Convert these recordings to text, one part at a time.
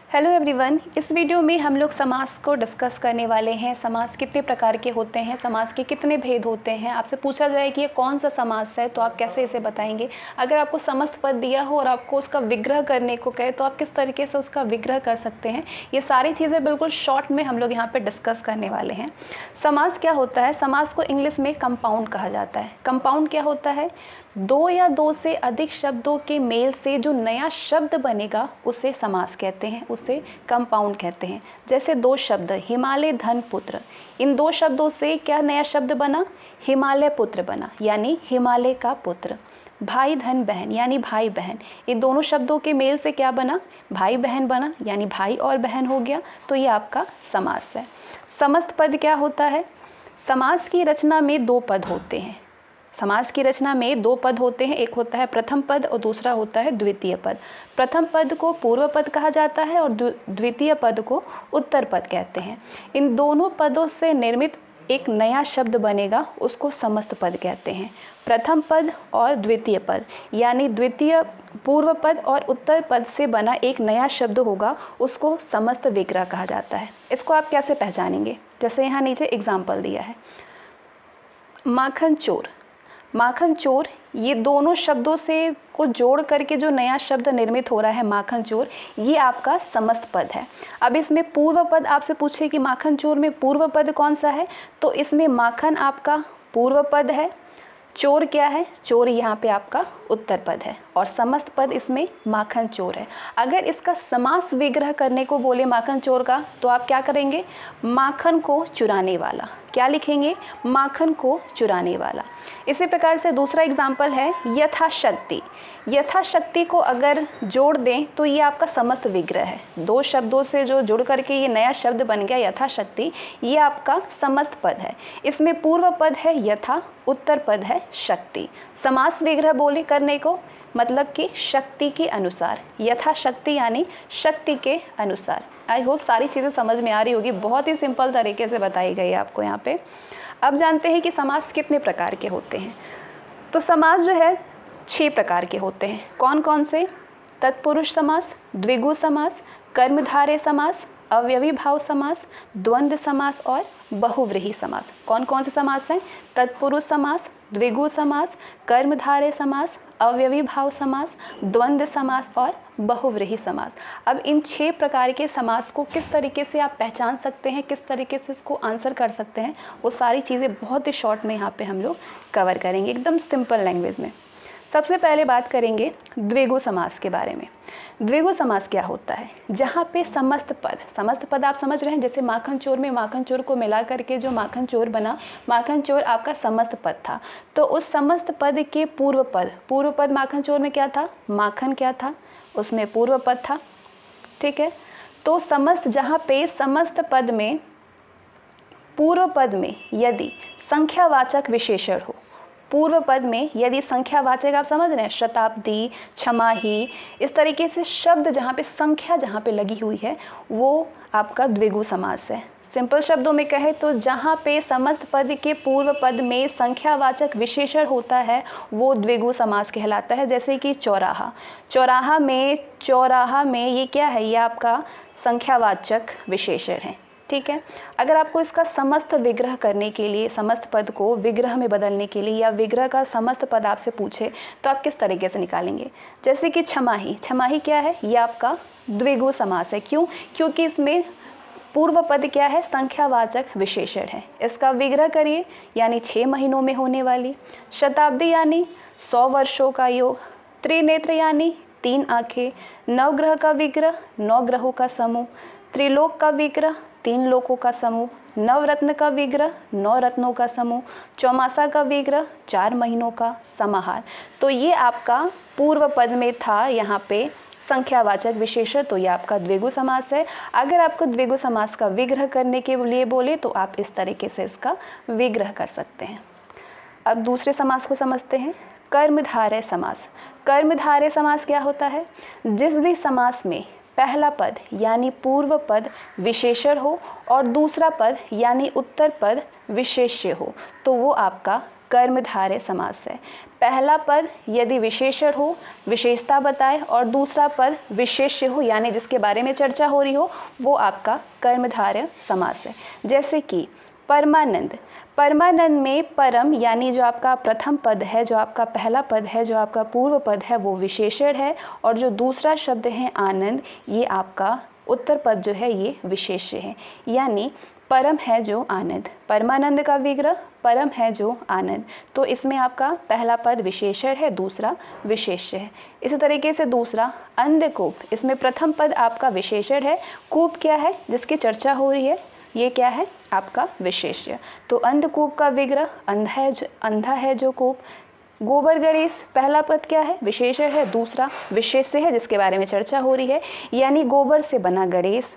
Hello everyone, इस video में हम लोग समास को डिस्कस करने वाले हैं। समास कितने प्रकार के होते हैं, समास के कितने भेद होते हैं। आपसे पूछा जाए कि ये कौन सा समास है तो आप कैसे इसे बताएंगे। अगर आपको समस्त पद दिया हो और आपको उसका विग्रह करने को कहे तो आप किस तरीके से उसका विग्रह कर सकते हैं। ये सारी चीज़ें बिल्कुल शॉर्ट में हम लोग यहाँ पर डिस्कस करने वाले हैं। समास क्या होता है? समास को इंग्लिश में कंपाउंड कहा जाता है। कंपाउंड क्या होता है? दो या दो से अधिक शब्दों के मेल से जो नया शब्द बनेगा उसे समास कहते हैं, उसे कंपाउंड कहते हैं। जैसे दो शब्द हिमालय धन पुत्र, इन दो शब्दों से क्या नया शब्द बना? हिमालय पुत्र बना, यानी हिमालय का पुत्र। भाई धन बहन यानी भाई बहन, इन दोनों शब्दों के मेल से क्या बना? भाई बहन बना, यानी भाई और बहन हो गया। तो ये आपका समास है। समस्त पद क्या होता है? समास की रचना में दो पद होते हैं। समास की रचना में दो पद होते हैं, एक होता है प्रथम पद और दूसरा होता है द्वितीय पद। प्रथम पद को पूर्व पद कहा जाता है और द्वितीय पद को उत्तर पद कहते हैं। इन दोनों पदों से निर्मित एक नया शब्द बनेगा, उसको समस्त पद कहते हैं। प्रथम पद और द्वितीय पद यानी द्वितीय पूर्व पद और उत्तर पद से बना एक नया शब्द होगा, उसको समस्त विग्रह कहा जाता है। इसको आप कैसे पहचानेंगे? जैसे यहाँ नीचे एग्जाम्पल दिया है, माखन चोर। माखन चोर, ये दोनों शब्दों से को जोड़ करके जो नया शब्द निर्मित हो रहा है माखन चोर, ये आपका समस्त पद है। अब इसमें पूर्व पद आपसे पूछे कि माखन चोर में पूर्व पद कौन सा है, तो इसमें माखन आपका पूर्व पद है, चोर क्या है? चोर यहाँ पे आपका उत्तर पद है और समस्त पद इसमें माखन चोर है। अगर इसका समास विग्रह करने को बोले माखन चोर का, तो आप क्या करेंगे? माखन को चुराने वाला। क्या लिखेंगे? माखन को चुराने वाला। इसी प्रकार से दूसरा एग्जाम्पल है यथाशक्ति। यथाशक्ति को अगर जोड़ दें तो ये आपका समस्त विग्रह है। दो शब्दों से जो जुड़ करके ये नया शब्द बन गया यथाशक्ति, ये आपका समस्त पद है। इसमें पूर्व पद है यथा, उत्तर पद है शक्ति। समास विग्रह बोले करने को मतलब कि शक्ति के अनुसार, यथाशक्ति यानी शक्ति के अनुसार। आई होप सारी चीज़ें समझ में आ रही होगी, बहुत ही सिंपल तरीके से बताई गई है आपको यहाँ पे। अब जानते हैं कि समास कितने प्रकार के होते हैं। तो समास जो है 6 प्रकार के होते हैं। कौन कौन से? तत्पुरुष समास, द्विगु समास, कर्मधारय समास, अव्ययी भाव समास, द्वंद्व समास और बहुव्रीहि समास। कौन कौन से समास हैं? तत्पुरुष समास, द्विगु समास, कर्मधारय समास, अव्ययी भाव समास, द्वंद्व समास और बहुव्रीहि समास। अब इन 6 प्रकार के समास को किस तरीके से आप पहचान सकते हैं, किस तरीके से इसको आंसर कर सकते हैं, वो सारी चीज़ें बहुत ही शॉर्ट में यहाँ पे हम लोग कवर करेंगे, एकदम सिंपल लैंग्वेज में। सबसे पहले बात करेंगे द्विगु समास के बारे में। द्विगु समास क्या होता है? जहाँ पे समस्त पद आप समझ रहे हैं। जैसे माखन चोर में माखन चोर को मिला करके जो माखन चोर बना, माखन चोर आपका समस्त पद था। तो उस समस्त पद के पूर्व पद माखन चोर में क्या था? माखन क्या था? उसमें पूर्व पद था। ठीक है, तो समस्त, जहाँ पे समस्त पद में पूर्व पद में यदि संख्यावाचक विशेषण हो, पूर्व पद में यदि संख्यावाचक आप समझ रहे हैं, शताब्दी, छमाही, इस तरीके से शब्द जहाँ पे संख्या जहाँ पे लगी हुई है, वो आपका द्विगु समास है। सिंपल शब्दों में कहे तो जहाँ पे समस्त पद के पूर्व पद में संख्यावाचक विशेषण होता है वो द्विगु समास कहलाता है। जैसे कि चौराहा, चौराहा में ये क्या है? ये आपका संख्यावाचक विशेषण है। ठीक है, अगर आपको इसका समस्त विग्रह करने के लिए, समस्त पद को विग्रह में बदलने के लिए या विग्रह का समस्त पद आपसे पूछे तो आप किस तरीके से निकालेंगे? जैसे कि छमाही, छमाही क्या है? ये आपका द्विगु समास है। क्यों? क्योंकि इसमें पूर्व पद क्या है? संख्यावाचक विशेषण है। इसका विग्रह करिए, यानी 6 महीनों में होने वाली। शताब्दी यानी 100 वर्षों का योग। त्रिनेत्र यानी 3 आँखें। नवग्रह का विग्रह 9 ग्रहों का समूह। त्रिलोक का विग्रह 3 लोकों का समूह। नवरत्न का विग्रह 9 रत्नों का समूह। चौमासा का विग्रह 4 महीनों का समाहार। तो ये आपका पूर्व पद में था यहाँ पे संख्यावाचक विशेषण, तो ये आपका द्विगु समास है। अगर आपको द्विगु समास का विग्रह करने के लिए बोले तो आप इस तरीके से इसका विग्रह कर सकते हैं। अब दूसरे समास को समझते हैं, कर्मधारय समास। कर्मधारय समास क्या होता है? जिस भी समास में पहला पद यानी पूर्व पद विशेषण हो और दूसरा पद यानी उत्तर पद विशेष्य हो, तो वो आपका कर्मधारय समास है। पहला पद यदि विशेषण हो, विशेषता बताए, और दूसरा पद विशेष्य हो यानी जिसके बारे में चर्चा हो रही हो, वो आपका कर्मधारय समास है। जैसे कि परमानंद, परमानंद में परम यानी जो आपका प्रथम पद है, जो आपका पहला पद है, जो आपका पूर्व पद है, वो विशेषण है, और जो दूसरा शब्द है आनंद, ये आपका उत्तर पद जो है ये विशेष्य है। यानी परम है जो आनंद, परमानंद का विग्रह परम है जो आनंद, तो इसमें आपका पहला पद विशेषण है, दूसरा विशेष्य है। इसी तरीके से दूसरा अंधकूप, इसमें प्रथम पद आपका विशेषण है, कूप क्या है जिसकी चर्चा हो रही है, ये क्या है आपका विशेष्य। तो अंधकूप का विग्रह अंधा है जो कूप। गोबर गणेश, पहला पद क्या है विशेषण है, दूसरा विशेष्य है जिसके बारे में चर्चा हो रही है, यानी गोबर से बना गणेश।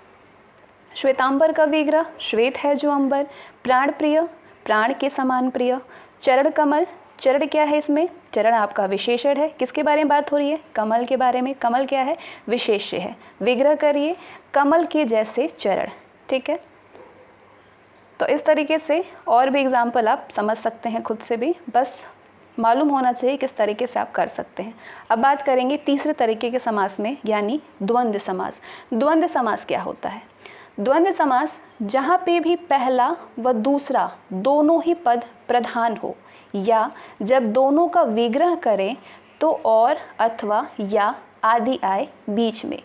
श्वेतांबर का विग्रह श्वेत है जो अंबर। प्राण प्रिय, प्राण के समान प्रिय। चरण कमल, चरण क्या है इसमें, चरण आपका विशेषण है, किसके बारे में बात हो रही है, कमल के बारे में। कमल क्या है विशेष्य है। विग्रह करिए कमल के जैसे चरण, ठीक है। तो इस तरीके से और भी एग्जाम्पल आप समझ सकते हैं खुद से भी, बस मालूम होना चाहिए किस तरीके से आप कर सकते हैं। अब बात करेंगे तीसरे तरीके के समास में, यानी द्वंद्व समास। द्वंद्व समास क्या होता है, द्वंद्व समास जहाँ पे भी पहला व दूसरा दोनों ही पद प्रधान हो, या जब दोनों का विग्रह करें तो और, अथवा, या आदि आए बीच में।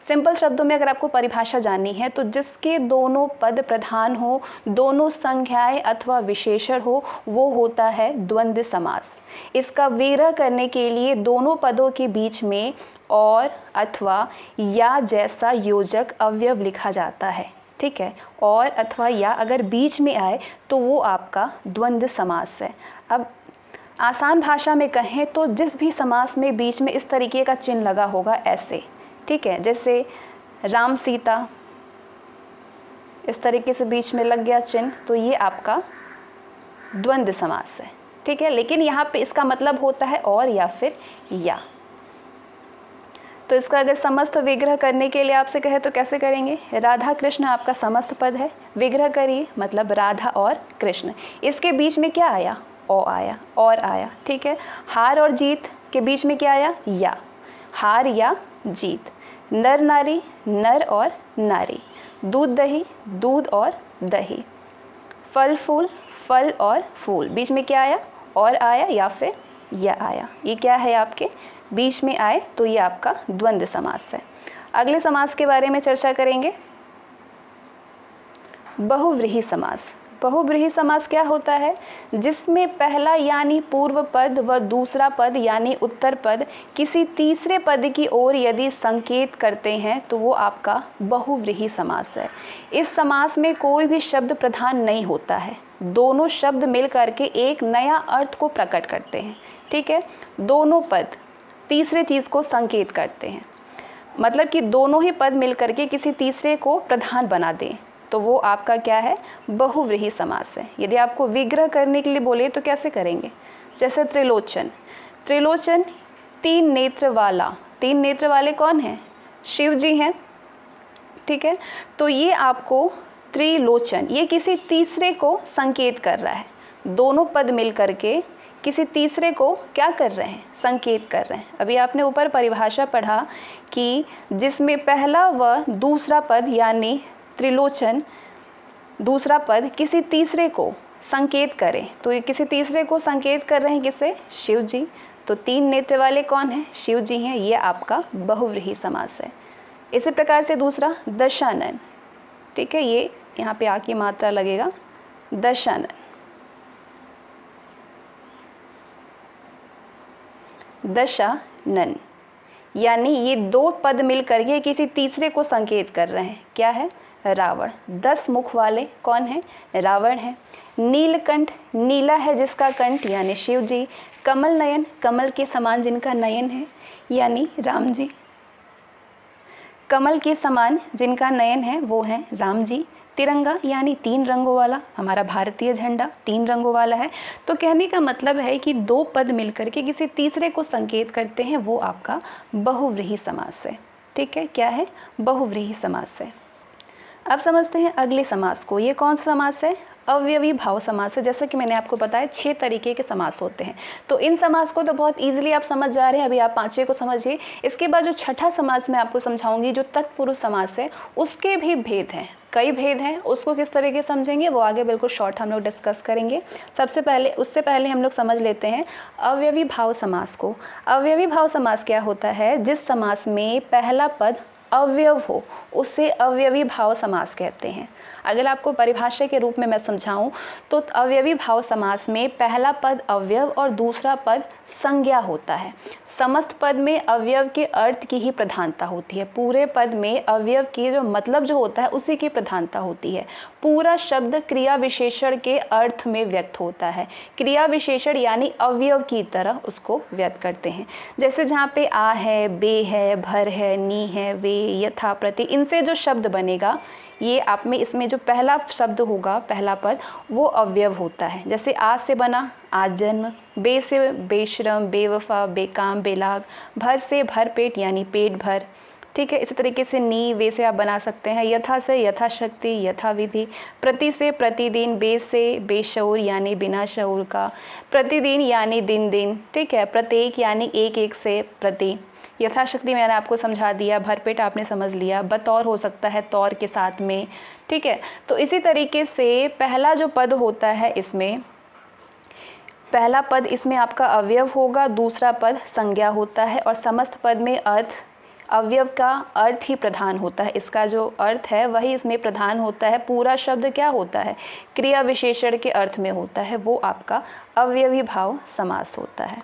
सिंपल शब्दों में अगर आपको परिभाषा जाननी है तो जिसके दोनों पद प्रधान हो, दोनों संज्ञाएं अथवा विशेषण हो, वो होता है द्वंद्व समास। इसका विग्रह करने के लिए दोनों पदों के बीच में और, अथवा, या जैसा योजक अवयव लिखा जाता है, ठीक है। और, अथवा, या अगर बीच में आए तो वो आपका द्वंद्व समास है। अब आसान भाषा में कहें तो जिस भी समास में बीच में इस तरीके का चिन्ह लगा होगा ऐसे, ठीक है, जैसे राम सीता, इस तरीके से बीच में लग गया चिन्ह, तो ये आपका द्वंद्व समास है, ठीक है। लेकिन यहाँ पे इसका मतलब होता है और या फिर या। तो इसका अगर समस्त विग्रह करने के लिए आपसे कहे तो कैसे करेंगे, राधा कृष्ण आपका समस्त पद है, विग्रह करिए मतलब राधा और कृष्ण। इसके बीच में क्या आया, ओ आया, और आया, ठीक है। हार और जीत के बीच में क्या आया, या, हार या जीत। नर नारी, नर और नारी। दूध दही, दूध और दही। फल फूल, फल और फूल, बीच में क्या आया, और आया या फिर या आया। ये क्या है आपके बीच में आए तो ये आपका द्वंद्व समास है। अगले समास के बारे में चर्चा करेंगे, बहुव्रीहि समास। बहुव्रीहि समास क्या होता है, जिसमें पहला यानी पूर्व पद व दूसरा पद यानी उत्तर पद किसी तीसरे पद की ओर यदि संकेत करते हैं तो वो आपका बहुव्रीहि समास है। इस समास में कोई भी शब्द प्रधान नहीं होता है, दोनों शब्द मिल करके एक नया अर्थ को प्रकट करते हैं, ठीक है। दोनों पद तीसरे चीज़ को संकेत करते हैं, मतलब कि दोनों ही पद मिल करके किसी तीसरे को प्रधान बना दें, तो वो आपका क्या है, बहुव्रीहि समास है। यदि आपको विग्रह करने के लिए बोले तो कैसे करेंगे, जैसे त्रिलोचन। त्रिलोचन तीन नेत्र वाला, तीन नेत्र वाले कौन हैं, शिव जी हैं, ठीक है। तो ये आपको त्रिलोचन, ये किसी तीसरे को संकेत कर रहा है, दोनों पद मिल करके किसी तीसरे को क्या कर रहे हैं, संकेत कर रहे हैं। अभी आपने ऊपर परिभाषा पढ़ा कि जिसमें पहला व दूसरा पद यानी त्रिलोचन, दूसरा पद किसी तीसरे को संकेत करें, तो ये किसी तीसरे को संकेत कर रहे हैं किसे, शिव जी। तो तीन नेत्र वाले कौन हैं, शिव जी हैं, ये आपका बहुव्रीहि समास है। इसी प्रकार से दूसरा दशानन, ठीक है, ये यहाँ पे आकी मात्रा लगेगा, दशानन। दशानन यानी ये दो पद मिल करके किसी तीसरे को संकेत कर रहे हैं, क्या है, रावण। 10 मुख वाले कौन है, रावण है। नीलकंठ, नीला है जिसका कंठ यानी शिव जी। कमल नयन, कमल के समान जिनका नयन है यानी राम जी। कमल के समान जिनका नयन है वो हैं राम जी। तिरंगा यानी 3 रंगों वाला, हमारा भारतीय झंडा 3 रंगों वाला है। तो कहने का मतलब है कि दो पद मिलकर के किसी तीसरे को संकेत करते हैं, वो आपका बहुव्रीहि समास है, ठीक है। क्या है, बहुव्रीहि समास है। अब समझते हैं अगले समास को। ये कौन सा समास है? अवयवी भाव समास है। जैसा कि मैंने आपको बताया 6 तरीके के समास होते हैं। तो इन समास को तो बहुत इजीली आप समझ जा रहे हैं, अभी आप 5वें को समझिए। इसके बाद जो छठा समास मैं आपको समझाऊंगी, जो तत्पुरुष समास है, उसके भी भेद हैं, कई भेद हैं। उसको किस तरीके समझेंगे वो आगे बिल्कुल शॉर्ट हम लोग डिस्कस करेंगे। उससे पहले हम लोग समझ लेते हैं अवयवी भाव समास को। अवयवी भाव समास क्या होता है? जिस समास में पहला पद अवयव हो उसे अवयवी भाव समास कहते हैं। अगर आपको परिभाषा के रूप में मैं समझाऊं तो अवयवी भाव समास में पहला पद अवयव और दूसरा पद संज्ञा होता है। समस्त पद में अवयव के अर्थ की ही प्रधानता होती है। पूरे पद में अवयव की जो मतलब जो होता है उसी की प्रधानता होती है। पूरा शब्द क्रिया विशेषण के अर्थ में व्यक्त होता है। क्रिया विशेषण यानी अवयव की तरह उसको व्यक्त करते हैं। जैसे जहाँ पे आ है, बे है, भर है, नी है, वे, यथा, प्रति, इनसे जो शब्द बनेगा, ये आप में इसमें जो पहला शब्द होगा, पहला पद, वो अवयव होता है। जैसे आ से बना आजन्म, बे से बेशरम, बेवफा, बेकाम, बेलाग, भर से भरपेट यानी पेट भर। ठीक है, इसी तरीके से नी, वे से आप बना सकते हैं। यथा से यथाशक्ति, यथाविधि। प्रति से प्रतिदिन, बे से बेशऊर यानी बिना शऊर का। प्रतिदिन यानी दिन दिन। ठीक है, प्रत्येक यानी एक एक से प्रति। यथाशक्ति मैंने आपको समझा दिया, भरपेट आपने समझ लिया, बतौर हो सकता है तौर के साथ में। ठीक है, तो इसी तरीके से पहला जो पद होता है इसमें, पहला पद इसमें आपका अवयव होगा, दूसरा पद संज्ञा होता है और समस्त पद में अर्थ, अवयव का अर्थ ही प्रधान होता है। इसका जो अर्थ है वही इसमें प्रधान होता है। पूरा शब्द क्या होता है? क्रिया विशेषण के अर्थ में होता है, वो आपका अवयवी भाव समास होता है।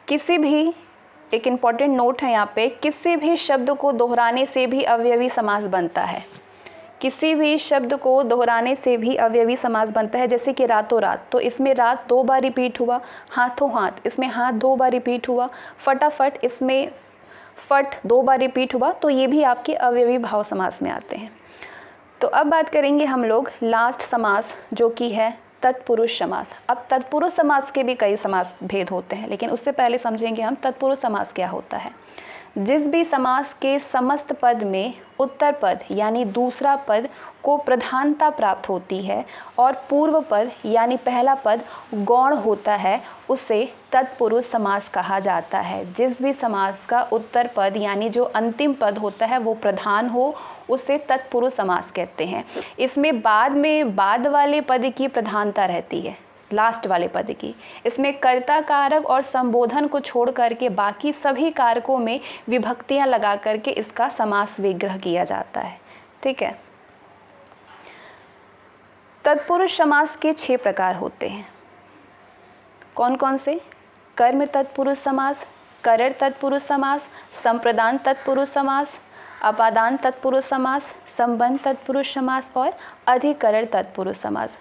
किसी भी, एक इम्पॉर्टेंट नोट है यहाँ पे, किसी भी शब्द को दोहराने से भी अवयवी समास बनता है। किसी भी शब्द को दोहराने से भी अवयवी समास बनता है। जैसे कि रातों रात, तो इसमें रात 2 बार रिपीट हुआ। हाथों हाथ, इसमें हाथ 2 बार रिपीट हुआ। फटाफट, इसमें फट 2 बार रिपीट हुआ। तो ये भी आपके अवयवी भाव समास में आते हैं। तो अब बात करेंगे हम लोग लास्ट समास, जो कि है तत्पुरुष समास। अब तत्पुरुष समास के भी कई समास भेद होते हैं, लेकिन उससे पहले समझेंगे हम तत्पुरुष समास क्या होता है। जिस भी समास के समस्त पद में उत्तर पद यानी दूसरा पद को प्रधानता प्राप्त होती है और पूर्व पद यानी पहला पद गौण होता है, उसे तत्पुरुष समास कहा जाता है। जिस भी समास का उत्तर पद यानी जो अंतिम पद होता है वो प्रधान हो, उसे तत्पुरुष समास कहते हैं। इसमें बाद वाले पद की प्रधानता रहती है, लास्ट वाले पद की। इसमें कर्ता कारक और संबोधन को छोड़ करके बाकी सभी कारकों में विभक्तियां लगा करके इसका समास विग्रह किया जाता है। ठीक है, तत्पुरुष समास के 6 प्रकार होते हैं। कौन कौन से? कर्म तत्पुरुष समास, करर तत्पुरुष समास, संप्रदान तत्पुरुष समास, अपादान तत्पुरुष समास, संबंध तत्पुरुष समास और अधिकरण तत्पुरुष समास।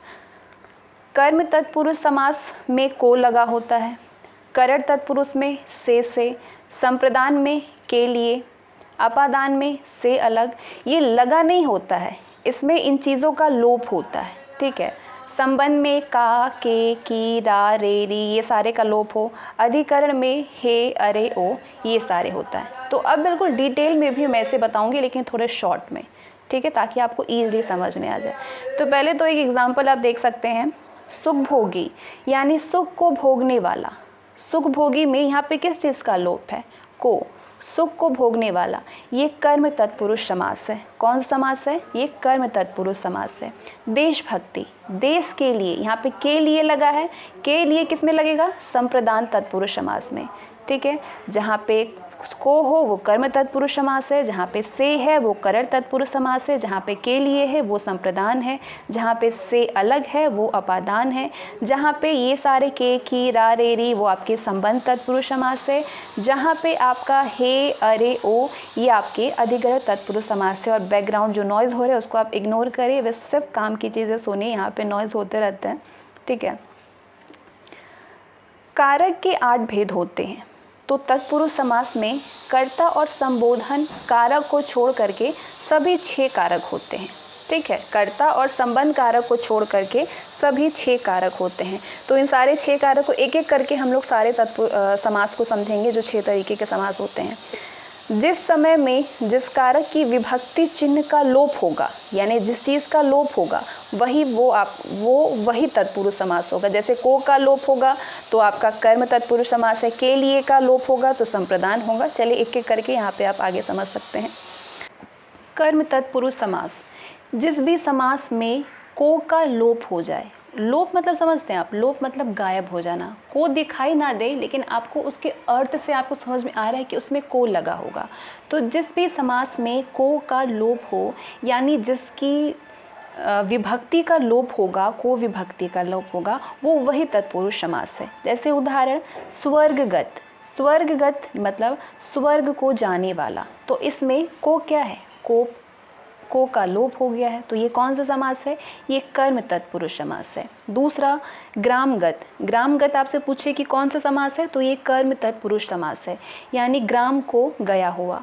कर्म तत्पुरुष समास में को लगा होता है, करर तत्पुरुष में से, संप्रदान में के लिए, अपादान में से अलग, ये लगा नहीं होता है, इसमें इन चीज़ों का लोप होता है। ठीक है, संबंध में का, के, की, रा, रे, री, ये सारे का लोप हो। अधिकरण में हे, अरे, ओ, ये सारे होता है। तो अब बिल्कुल डिटेल में भी मैं इसे बताऊंगी, लेकिन थोड़े शॉर्ट में। ठीक है, ताकि आपको ईजिली समझ में आ जाए। तो पहले तो एक एग्जाम्पल आप देख सकते हैं, सुख भोगी यानी सुख को भोगने वाला। सुख भोगी में यहाँ पे किस चीज़ का लोप है? को, सुख को भोगने वाला। ये कर्म तत्पुरुष समास है। कौन सा समास है? ये कर्म तत्पुरुष समास है। देशभक्ति, देश के लिए, यहाँ पे के लिए लगा है। के लिए किस में लगेगा? संप्रदान तत्पुरुष समास में। ठीक है, जहाँ पे को हो वो कर्म तत्पुरुष समास है, जहाँ पे से है वो करर तत्पुरुष समास है, जहाँ पे के लिए है वो संप्रदान है, जहाँ पे से अलग है वो अपादान है, जहाँ पे ये सारे के, की, रा, रे, री वो आपके संबंध तत्पुरुष समास है, जहाँ पे आपका हे, अरे, ओ ये आपके अधिकरण तत्पुरुष समास है। और बैकग्राउंड जो नॉइज़ हो रहा है उसको आप इग्नोर करें, वे सिर्फ काम की चीज़ें सुनिए, यहाँ पे नॉइज़ होते रहते हैं। ठीक है, कारक के 8 भेद होते हैं। तो तत्पुरुष समास में कर्ता और संबोधन कारक को छोड़ करके सभी 6 कारक होते हैं। ठीक है, कर्ता और संबंध कारक को छोड़ करके सभी 6 कारक होते हैं। तो इन सारे 6 कारक को एक एक करके हम लोग सारे समास को समझेंगे, जो 6 तरीके के समास होते हैं। जिस समय में जिस कारक की विभक्ति चिन्ह का लोप होगा, यानी जिस चीज़ का लोप होगा वही तत्पुरुष समास होगा। जैसे को का लोप होगा तो आपका कर्म तत्पुरुष समास है, के लिए का लोप होगा तो संप्रदान होगा। चलिए एक एक करके यहाँ पे आप आगे समझ सकते हैं। कर्म तत्पुरुष समास, जिस भी समास में को का लोप हो जाए, लोप मतलब समझते हैं आप, लोप मतलब गायब हो जाना, को दिखाई ना दे लेकिन आपको उसके अर्थ से आपको समझ में आ रहा है कि उसमें को लगा होगा। तो जिस भी समास में को का लोप हो, यानी जिसकी विभक्ति का लोप होगा, को विभक्ति का लोप होगा, वो वही तत्पुरुष समास है। जैसे उदाहरण स्वर्गगत, स्वर्गगत मतलब स्वर्ग को जाने वाला, तो इसमें को क्या है, को का लोप हो गया है, तो ये कौन सा समास है, ये कर्म तत्पुरुष समास है। दूसरा ग्रामगत, ग्रामगत आपसे पूछे कि कौन सा समास है, तो ये कर्म तत्पुरुष समास है, यानी ग्राम को गया हुआ।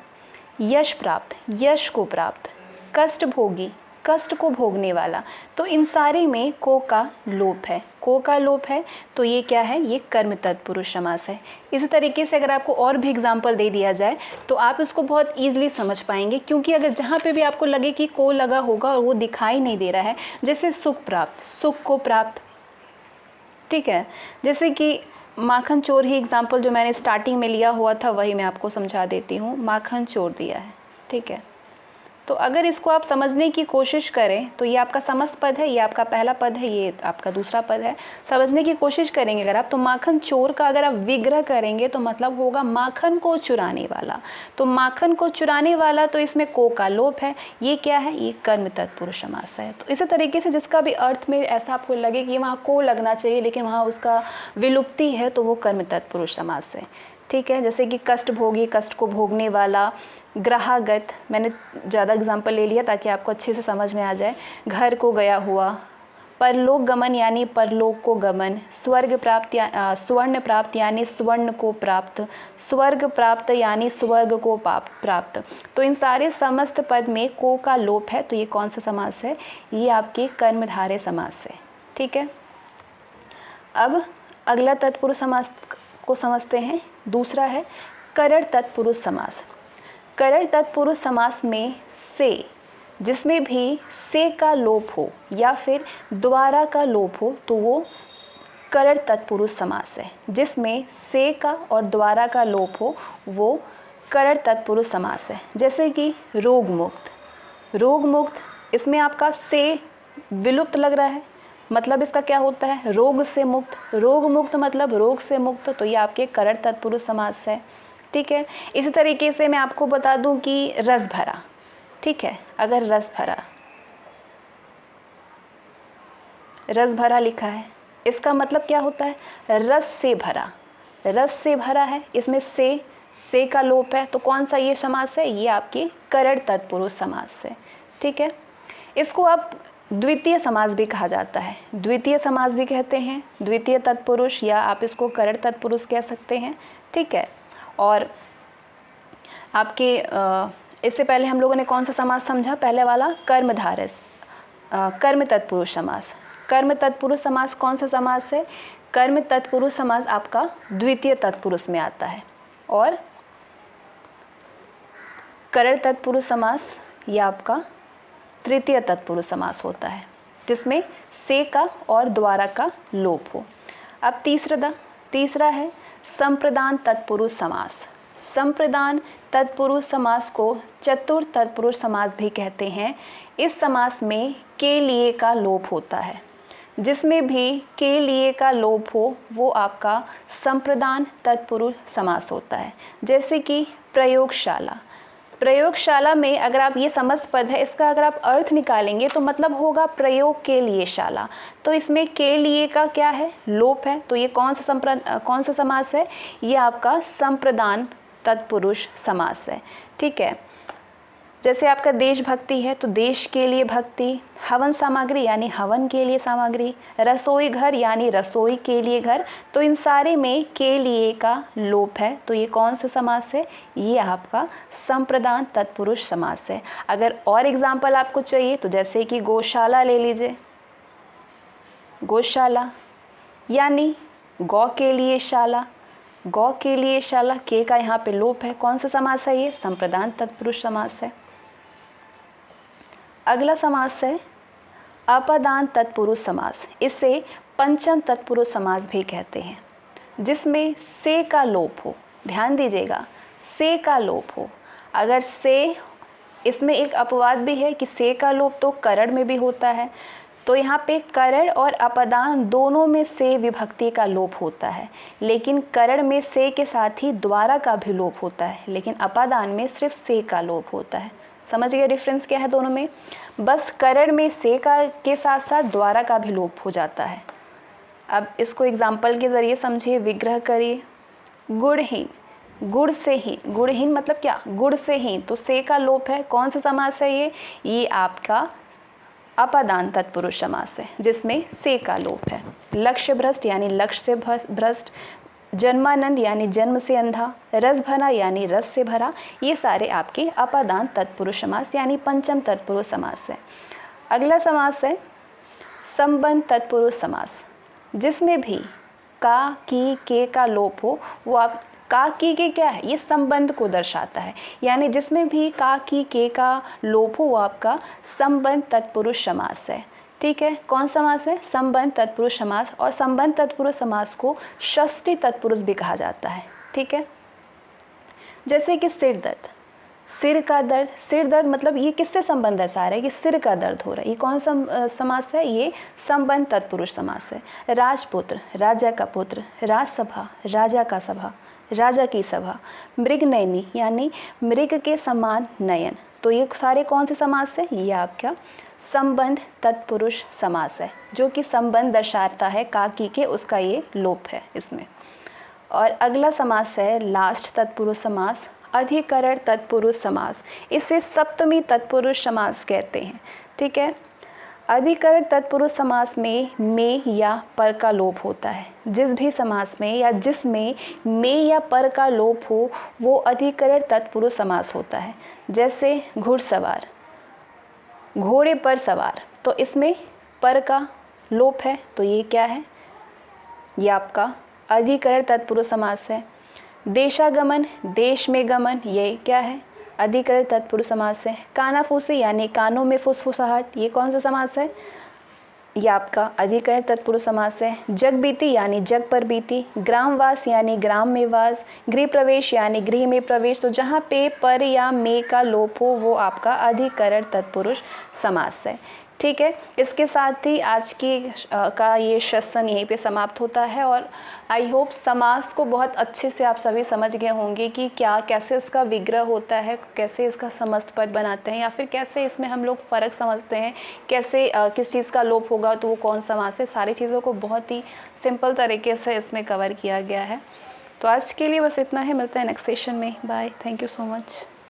यश प्राप्त, यश को प्राप्त। कष्ट भोगी, कष्ट को भोगने वाला, तो इन सारे में को का लोप है, को का लोप है, तो ये क्या है, ये कर्म तत्पुरुष समास है। इसी तरीके से अगर आपको और भी एग्जाम्पल दे दिया जाए तो आप इसको बहुत ईजिली समझ पाएंगे, क्योंकि अगर जहाँ पे भी आपको लगे कि को लगा होगा और वो दिखाई नहीं दे रहा है, जैसे सुख प्राप्त, सुख को प्राप्त, ठीक है। जैसे कि माखन चोर ही एग्जाम्पल जो मैंने स्टार्टिंग में लिया हुआ था वही मैं आपको समझा देती हूँ। माखन चोर दिया है, ठीक है। तो अगर इसको आप समझने की कोशिश करें तो ये आपका समस्त पद है, ये आपका पहला पद है, ये आपका दूसरा पद है। समझने की कोशिश करेंगे अगर आप, तो माखन चोर का अगर आप विग्रह करेंगे तो मतलब होगा माखन को चुराने वाला। तो माखन को चुराने वाला, तो इसमें को का लोप है, ये क्या है, ये कर्म तत्पुरुष समास है। तो इसी तरीके से जिसका भी अर्थ में ऐसा आपको लगे कि वहाँ को लगना चाहिए लेकिन वहाँ उसका विलुप्ति है, तो वो कर्म तत्पुरुष समास है, ठीक है। जैसे कि कष्ट भोगी, कष्ट को भोगने वाला। ग्रहागत, मैंने ज़्यादा एग्जाम्पल ले लिया ताकि आपको अच्छे से समझ में आ जाए। घर को गया हुआ। परलोक गमन यानी परलोक को गमन। स्वर्ग प्राप्त स्वर्ण प्राप्त यानी स्वर्ण को प्राप्त। स्वर्ग प्राप्त यानी स्वर्ग को प्राप्त। तो इन सारे समस्त पद में को का लोप है, तो ये कौन सा समास है, ये आपके कर्मधारय समास है, ठीक है। अब अगला तत्पुरुष समास को समझते हैं। दूसरा है करण तत्पुरुष समास। करण तत्पुरुष समास में से, जिसमें भी से का लोप हो या फिर द्वारा का लोप हो, तो वो करण तत्पुरुष समास है। जिसमें से का और द्वारा का लोप हो वो करण तत्पुरुष समास है। जैसे कि रोग मुक्त, रोग मुक्त, इसमें आपका से विलुप्त लग रहा है, मतलब इसका क्या होता है, रोग से मुक्त। रोग मुक्त मतलब रोग से मुक्त, तो ये आपके करण तत्पुरुष समास है, ठीक है। इसी तरीके से मैं आपको बता दूं कि रस भरा, ठीक है। अगर रस भरा, रस भरा लिखा है, इसका मतलब क्या होता है, रस से भरा, रस से भरा है, इसमें से का लोप है, तो कौन सा ये समास है, ये आपकी करण तत्पुरुष समास है, ठीक है। इसको आप द्वितीय समास भी कहा जाता है, द्वितीय समास भी कहते हैं, द्वितीय तत्पुरुष, या आप इसको करण तत्पुरुष कह सकते हैं, ठीक है। और आपके इससे पहले हम लोगों ने कौन सा समास समझा, पहले वाला कर्मधारय, कर्म तत्पुरुष समास। कर्म तत्पुरुष समास कौन सा समास है, कर्म तत्पुरुष समास आपका द्वितीय तत्पुरुष में आता है। और करण तत्पुरुष समास ये आपका तृतीय तत्पुरुष समास होता है, जिसमें से का और द्वारा का लोप हो। अब तीसरा है संप्रदान तत्पुरुष समास। संप्रदान तत्पुरुष समास को चतुर्थ तत्पुरुष समास भी कहते हैं। इस समास में के लिए का लोप होता है। जिसमें भी के लिए का लोप हो वो आपका संप्रदान तत्पुरुष समास होता है। जैसे कि प्रयोगशाला, प्रयोगशाला में अगर आप ये समस्त पद है, इसका अगर आप अर्थ निकालेंगे तो मतलब होगा प्रयोग के लिए शाला, तो इसमें के लिए का क्या है, लोप है, तो ये कौन सा समास है, ये आपका संप्रदान तत्पुरुष समास है, ठीक है। जैसे आपका देशभक्ति है तो देश के लिए भक्ति, हवन सामग्री यानी हवन के लिए सामग्री, रसोई घर यानी रसोई के लिए घर, तो इन सारे में के लिए का लोप है, तो ये कौन सा समास है, ये आपका संप्रदान तत्पुरुष समास है। अगर और एग्जाम्पल आपको चाहिए तो जैसे कि गौशाला ले लीजिए, गौशाला यानी गौ के लिए शाला, गौ के लिए शाला, के का यहाँ पे लोप है। कौन सा समास है ये? संप्रदान तत्पुरुष समास है। अगला समास है अपदान तत्पुरुष समास। इसे पंचम तत्पुरुष समास भी कहते हैं, जिसमें से का लोप हो। ध्यान दीजिएगा, से का लोप हो। अगर से, इसमें एक अपवाद भी है कि से का लोप तो करण में भी होता है, तो यहाँ पे करण और अपदान दोनों में से विभक्ति का लोप होता है, लेकिन करण में से के साथ ही द्वारा का भी लोप होता है, लेकिन अपदान में सिर्फ से का लोप होता है। समझ गए डिफरेंस क्या है दोनों में? बस करण में से का के साथ साथ द्वारा का भी लोप हो जाता है। अब इसको एग्जाम्पल के ज़रिए समझिए, विग्रह करिए। गुणहीन, गुड़ से ही, गुणहीन मतलब क्या? गुड़ से ही, तो से का लोप है। कौन सा समास है ये? ये आपका अपदान तत्पुरुष समास है, जिसमें से का लोप है। लक्ष्य भ्रष्ट यानी लक्ष्य से भ्रष्ट, जन्मानंद यानी जन्म से अंधा, रस भरा यानी रस से भरा, ये सारे आपके अपदान तत्पुरुष समास यानी पंचम तत्पुरुष समास है। अगला समास है संबंध तत्पुरुष समास, जिसमें भी का, की, के का लोप हो। वो आप का, की, के क्या है? ये संबंध को दर्शाता है, यानी जिसमें भी का, की, के का लोप हो वो आपका संबंध तत्पुरुष समास है। ठीक है, कौन समास है? संबंध तत्पुरुष समास। और संबंध तत्पुरुष समास को षष्ठी तत्पुरुष भी कहा जाता है। ठीक है, जैसे कि सिर दर्द, सिर का दर्द, सिर दर्द मतलब ये किससे संबंध दर्शा रहा है? कि सिर का दर्द हो रहा है। ये कौन सा समास है? ये संबंध तत्पुरुष समास है। राजपुत्र, राजा का पुत्र, राजसभा, राजा का सभा, राजा की सभा, मृगनयनी यानी मृग के समान नयन, तो ये सारे कौन से समास है? ये आपका संबंध तत्पुरुष समास है, जो कि संबंध दर्शाता है का, की के, उसका ये लोप है इसमें। और अगला समास है लास्ट तत्पुरुष समास, अधिकरण तत्पुरुष समास। इसे सप्तमी तत्पुरुष समास कहते हैं। ठीक है, अधिकरण तत्पुरुष समास में या पर का लोप होता है। जिस भी समास में या जिसमें में या पर का लोप हो वो अधिकरण तत्पुरुष समास होता है। जैसे घुड़सवार, घोड़े पर सवार, तो इसमें पर का लोप है, तो ये क्या है? ये आपका अधिकरण तत्पुरुष समास है। देशागमन, देश में गमन, ये क्या है? अधिकरण तत्पुरुष समास है। कानाफूसी यानी कानों में फुसफुसाहट, ये कौन सा समास है? ये आपका अधिकरण तत्पुरुष समास है। जग बीती यानी जग पर बीती, ग्रामवास यानी ग्राम में वास, गृह प्रवेश यानी गृह में प्रवेश, तो जहाँ पे पर या में का लोप हो वो आपका अधिकरण तत्पुरुष समास है। ठीक है, इसके साथ ही आज की का ये सेशन यहीं पे समाप्त होता है। और आई होप समास को बहुत अच्छे से आप सभी समझ गए होंगे कि क्या, कैसे इसका विग्रह होता है, कैसे इसका समस्त पद बनाते हैं, या फिर कैसे इसमें हम लोग फ़र्क समझते हैं, कैसे किस चीज़ का लोप होगा तो वो कौन समास है। सारी चीज़ों को बहुत ही सिंपल तरीके से इसमें कवर किया गया है। तो आज के लिए बस इतना है, मिलते हैं नेक्स्ट सेशन में। Bye, thank you so much.